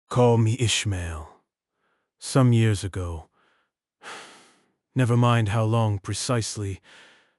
Call me Ishmael. Some years ago, never mind how long precisely,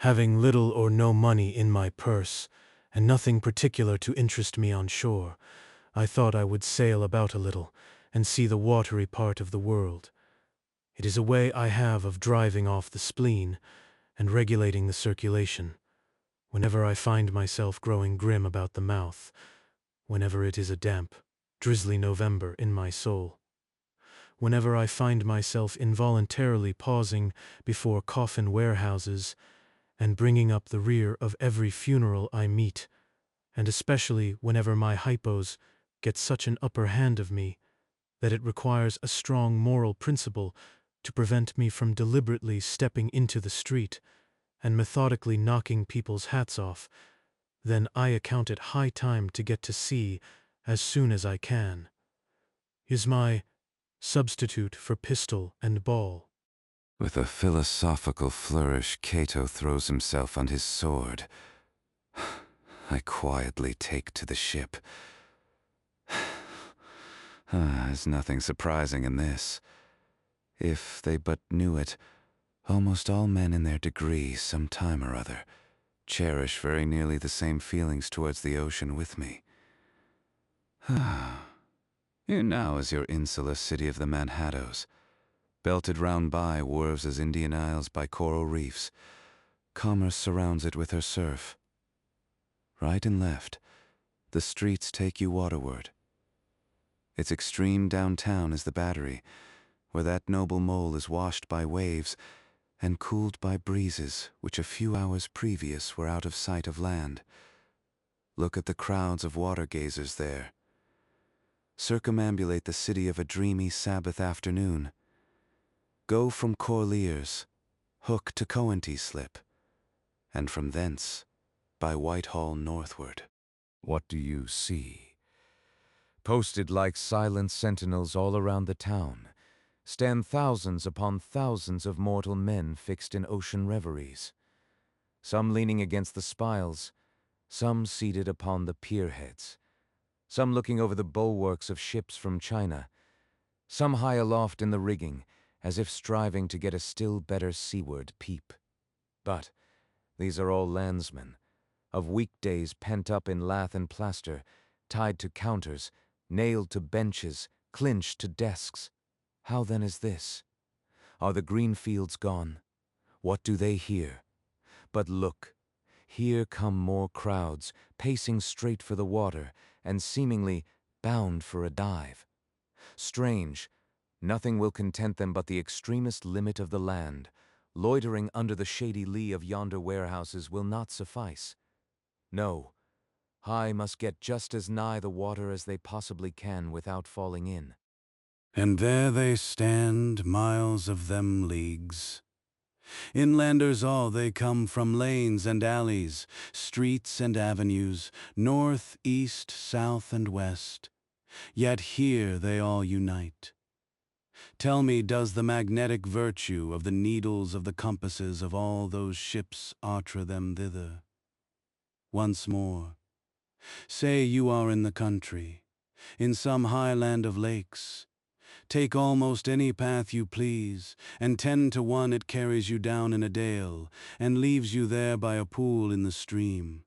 having little or no money in my purse, and nothing particular to interest me on shore, I thought I would sail about a little, and see the watery part of the world. It is a way I have of driving off the spleen, and regulating the circulation, whenever I find myself growing grim about the mouth, whenever it is a damp, drizzly November in my soul, whenever I find myself involuntarily pausing before coffin warehouses and bringing up the rear of every funeral I meet, and especially whenever my hypos get such an upper hand of me that it requires a strong moral principle to prevent me from deliberately stepping into the street and methodically knocking people's hats off, then I account it high time to get to sea as soon as I can. Is my substitute for pistol and ball. With a philosophical flourish, Cato throws himself on his sword. I quietly take to the ship. There's nothing surprising in this. If they but knew it, almost all men in their degree, some time or other, cherish very nearly the same feelings towards the ocean with me. Here now is your insular city of the Manhattoes, belted round by wharves as Indian Isles by coral reefs. Commerce surrounds it with her surf. Right and left, the streets take you waterward. Its extreme downtown is the Battery, where that noble mole is washed by waves and cooled by breezes which a few hours previous were out of sight of land. Look at the crowds of water-gazers there. Circumambulate the city of a dreamy Sabbath afternoon. Go from Corlears, hook to Coenty Slip, and from thence by Whitehall northward. What do you see? Posted like silent sentinels all around the town, stand thousands upon thousands of mortal men fixed in ocean reveries, some leaning against the spiles, some seated upon the pierheads, some looking over the bulwarks of ships from China, some high aloft in the rigging, as if striving to get a still better seaward peep. But these are all landsmen, of weekdays pent up in lath and plaster, tied to counters, nailed to benches, clinched to desks. How then is this? Are the green fields gone? What do they hear? But look, here come more crowds, pacing straight for the water, and seemingly bound for a dive. Strange, nothing will content them but the extremest limit of the land. Loitering under the shady lee of yonder warehouses will not suffice. No, I must get just as nigh the water as they possibly can without falling in. And there they stand, miles of them leagues. Inlanders all, they come from lanes and alleys, streets and avenues, north, east, south, and west. Yet here they all unite. Tell me, does the magnetic virtue of the needles of the compasses of all those ships archer them thither? Once more, say you are in the country, in some high land of lakes. Take almost any path you please, and 10 to 1 it carries you down in a dale, and leaves you there by a pool in the stream.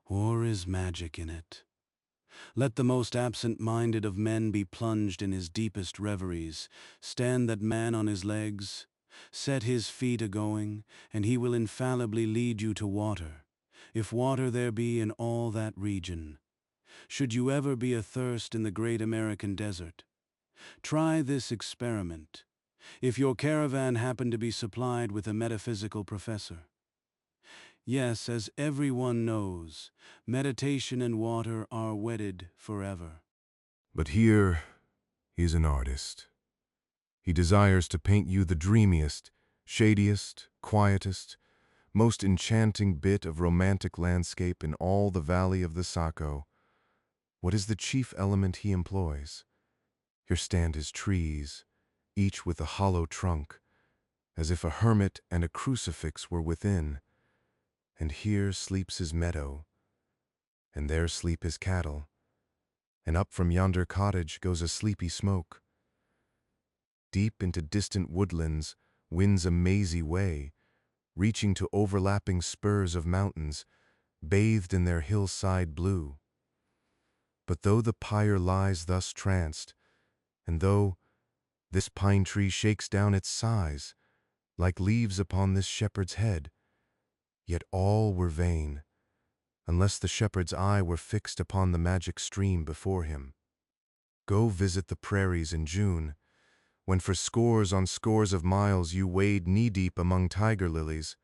Or is magic in it? Let the most absent-minded of men be plunged in his deepest reveries. Stand that man on his legs, set his feet a-going, and he will infallibly lead you to water, if water there be in all that region. Should you ever be athirst in the great American desert, try this experiment, if your caravan happen to be supplied with a metaphysical professor. Yes, as everyone knows, meditation and water are wedded forever. But here he's an artist. He desires to paint you the dreamiest, shadiest, quietest, most enchanting bit of romantic landscape in all the valley of the Saco. What is the chief element he employs? Here stand his trees, each with a hollow trunk, as if a hermit and a crucifix were within. And here sleeps his meadow, and there sleep his cattle, and up from yonder cottage goes a sleepy smoke. Deep into distant woodlands winds a mazy way, reaching to overlapping spurs of mountains, bathed in their hillside blue. But though the pyre lies thus tranced, and though this pine tree shakes down its sighs, like leaves upon this shepherd's head, yet all were vain, unless the shepherd's eye were fixed upon the magic stream before him. Go visit the prairies in June, when for scores on scores of miles you wade knee-deep among tiger lilies.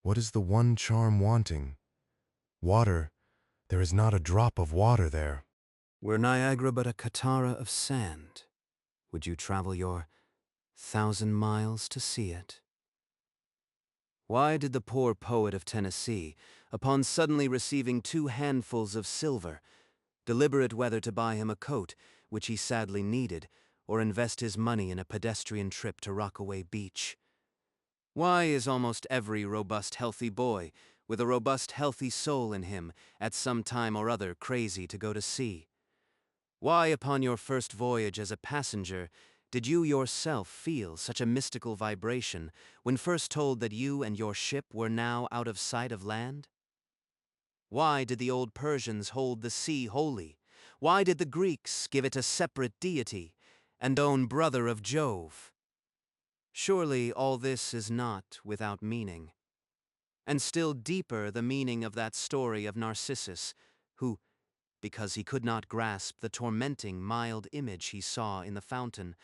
What is the one charm wanting? Water. There is not a drop of water there. Were Niagara but a Katara of sand, would you travel your 1,000 miles to see it? Why did the poor poet of Tennessee, upon suddenly receiving 2 handfuls of silver, deliberate whether to buy him a coat, which he sadly needed, or invest his money in a pedestrian trip to Rockaway Beach? Why is almost every robust, healthy boy, with a robust, healthy soul in him, at some time or other crazy to go to sea? Why, upon your first voyage as a passenger, did you yourself feel such a mystical vibration when first told that you and your ship were now out of sight of land? Why did the old Persians hold the sea holy? Why did the Greeks give it a separate deity, and own brother of Jove? Surely all this is not without meaning. And still deeper the meaning of that story of Narcissus, who, because he could not grasp the tormenting mild image he saw in the fountain,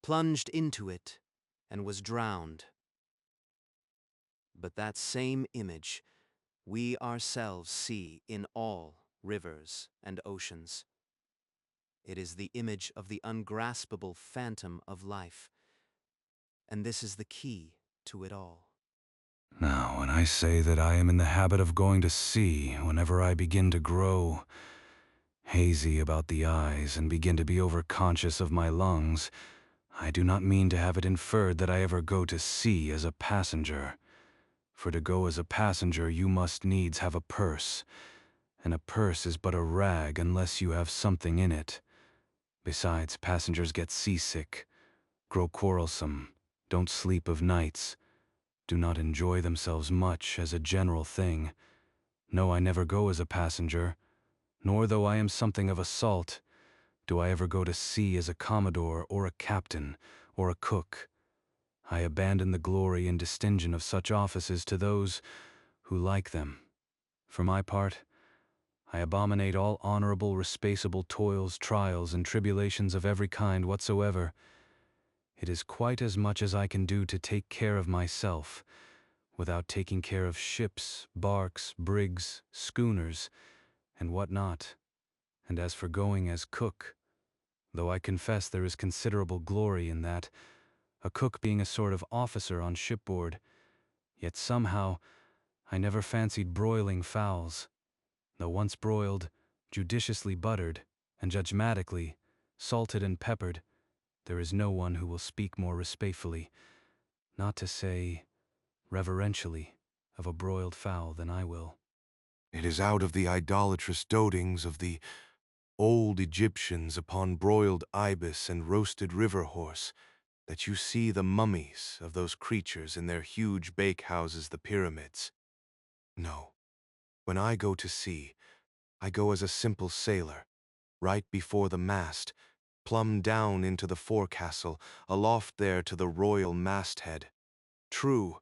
plunged into it and was drowned. But that same image we ourselves see in all rivers and oceans. It is the image of the ungraspable phantom of life, and this is the key to it all. Now, when I say that I am in the habit of going to sea whenever I begin to grow hazy about the eyes and begin to be overconscious of my lungs, I do not mean to have it inferred that I ever go to sea as a passenger. For to go as a passenger you must needs have a purse, and a purse is but a rag unless you have something in it. Besides, passengers get seasick, grow quarrelsome, don't sleep of nights, do not enjoy themselves much as a general thing. No, I never go as a passenger, nor though I am something of a salt, do I ever go to sea as a commodore or a captain or a cook. I abandon the glory and distinction of such offices to those who like them. For my part, I abominate all honorable, respaceable toils, trials, and tribulations of every kind whatsoever. It is quite as much as I can do to take care of myself, without taking care of ships, barks, brigs, schooners, and what not. And as for going as cook, though I confess there is considerable glory in that, a cook being a sort of officer on shipboard, yet somehow I never fancied broiling fowls. Though once broiled, judiciously buttered, and judgmatically, salted and peppered, there is no one who will speak more respectfully, not to say reverentially, of a broiled fowl than I will. It is out of the idolatrous dotings of the old Egyptians upon broiled ibis and roasted river horse that you see the mummies of those creatures in their huge bakehouses, the pyramids. No, when I go to sea, I go as a simple sailor, right before the mast, plumb down into the forecastle, aloft there to the royal masthead. True,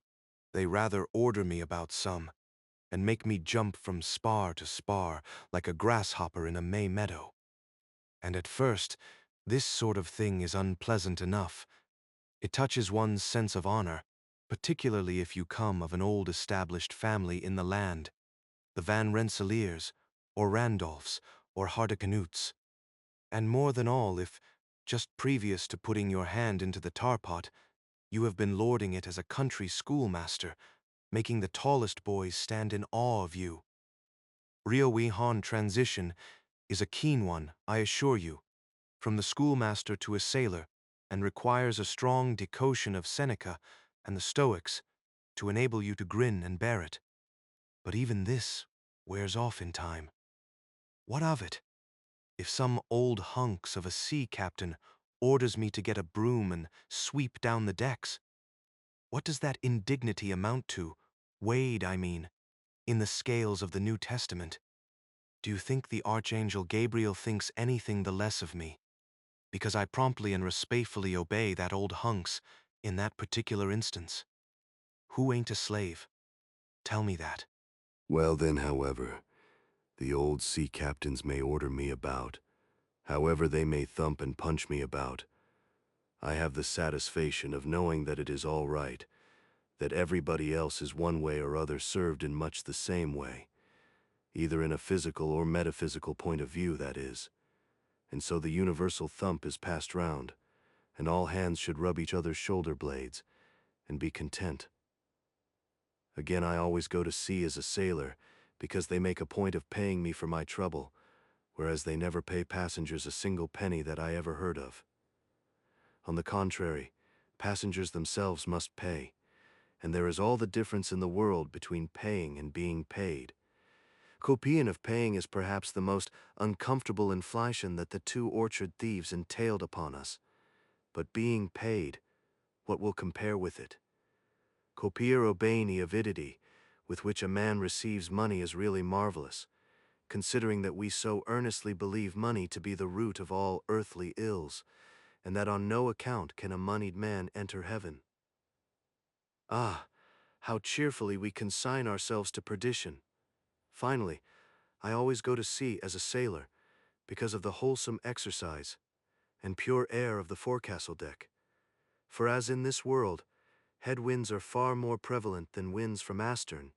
they rather order me about some, and make me jump from spar to spar like a grasshopper in a May meadow. And at first, this sort of thing is unpleasant enough. It touches one's sense of honor, particularly if you come of an old established family in the land, the Van Rensselaers, or Randolphs, or Hardicanutes. And more than all, if, just previous to putting your hand into the tar-pot, you have been lording it as a country schoolmaster, making the tallest boys stand in awe of you. Rio-Wehan transition is a keen one, I assure you, from the schoolmaster to a sailor, and requires a strong decoction of Seneca and the Stoics to enable you to grin and bear it. But even this wears off in time. What of it? If some old hunks of a sea captain orders me to get a broom and sweep down the decks, what does that indignity amount to, weighed, I mean, in the scales of the New Testament? Do you think the Archangel Gabriel thinks anything the less of me, because I promptly and respectfully obey that old hunks in that particular instance? Who ain't a slave? Tell me that. Well then, however, the old sea captains may order me about, however they may thump and punch me about, I have the satisfaction of knowing that it is all right, that everybody else is one way or other served in much the same way, either in a physical or metaphysical point of view, that is. And so the universal thump is passed round, and all hands should rub each other's shoulder blades, and be content. Again, I always go to sea as a sailor, because they make a point of paying me for my trouble, whereas they never pay passengers a single penny that I ever heard of. On the contrary, passengers themselves must pay, and there is all the difference in the world between paying and being paid. Copian of paying is perhaps the most uncomfortable inflation that the two orchard thieves entailed upon us. But being paid, what will compare with it? Copier obeni avidity, with which a man receives money, is really marvelous, considering that we so earnestly believe money to be the root of all earthly ills, and that on no account can a moneyed man enter heaven. Ah, how cheerfully we consign ourselves to perdition! Finally, I always go to sea as a sailor, because of the wholesome exercise and pure air of the forecastle deck. For as in this world, headwinds are far more prevalent than winds from astern.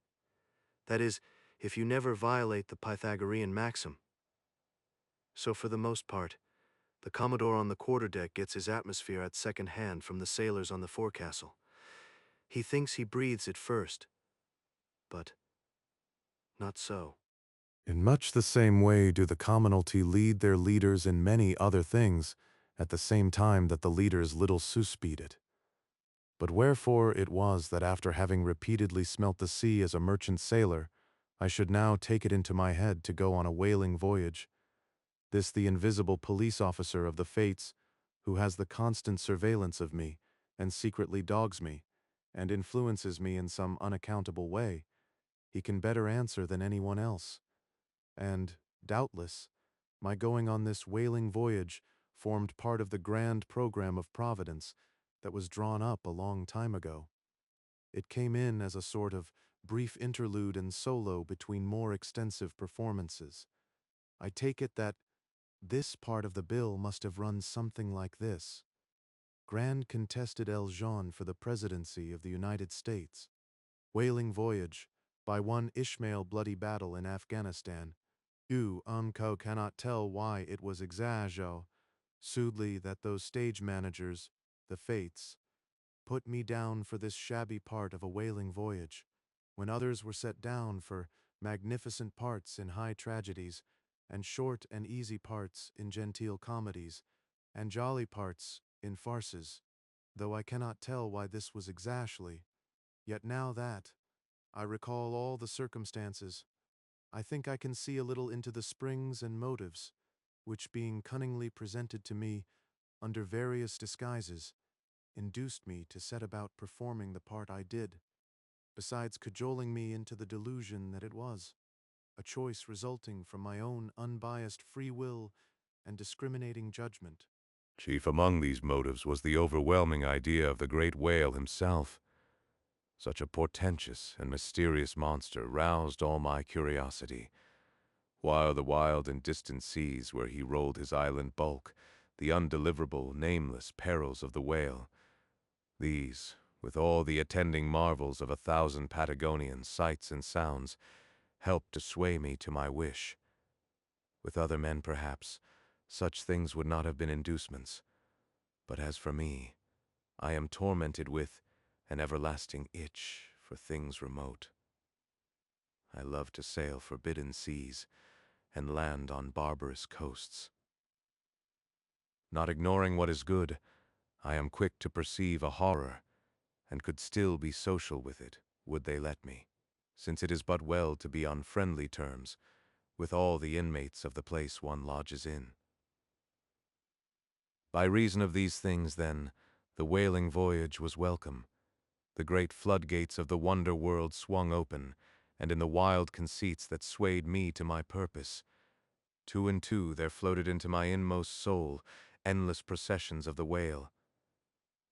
That is, if you never violate the Pythagorean maxim. So for the most part, the Commodore on the quarterdeck gets his atmosphere at second hand from the sailors on the forecastle. He thinks he breathes it first, but not so. In much the same way do the commonalty lead their leaders in many other things, at the same time that the leaders little suspect it. But wherefore it was that after having repeatedly smelt the sea as a merchant sailor, I should now take it into my head to go on a whaling voyage. This the invisible police officer of the fates, who has the constant surveillance of me, and secretly dogs me, and influences me in some unaccountable way, he can better answer than anyone else. And, doubtless, my going on this whaling voyage formed part of the grand program of Providence that was drawn up a long time ago. It came in as a sort of brief interlude and solo between more extensive performances. I take it that this part of the bill must have run something like this. Grand contested El Jean for the presidency of the United States. Whaling voyage by one Ishmael bloody battle in Afghanistan. You, Unco, cannot tell why it was exagio, soothly that those stage managers, the fates, put me down for this shabby part of a whaling voyage, when others were set down for magnificent parts in high tragedies, and short and easy parts in genteel comedies, and jolly parts in farces, though I cannot tell why this was exactly. Yet now that I recall all the circumstances, I think I can see a little into the springs and motives, which being cunningly presented to me under various disguises, induced me to set about performing the part I did, besides cajoling me into the delusion that it was a choice resulting from my own unbiased free will and discriminating judgment. Chief among these motives was the overwhelming idea of the great whale himself. Such a portentous and mysterious monster roused all my curiosity, while the wild and distant seas where he rolled his island bulk, the undeliverable, nameless perils of the whale, these, with all the attending marvels of 1,000 Patagonian sights and sounds, helped to sway me to my wish. With other men, perhaps, such things would not have been inducements, but as for me, I am tormented with an everlasting itch for things remote. I love to sail forbidden seas and land on barbarous coasts. Not ignoring what is good, I am quick to perceive a horror, and could still be social with it, would they let me, since it is but well to be on friendly terms with all the inmates of the place one lodges in. By reason of these things, then, the whaling voyage was welcome. The great floodgates of the wonder world swung open, and in the wild conceits that swayed me to my purpose, two and two there floated into my inmost soul endless processions of the whale,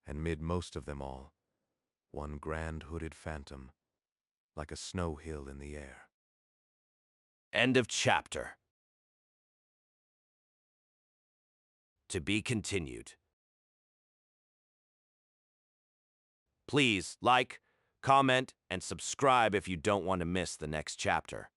and mid most of them all, one grand hooded phantom, like a snow hill in the air. End of chapter. To be continued. Please like, comment, and subscribe if you don't want to miss the next chapter.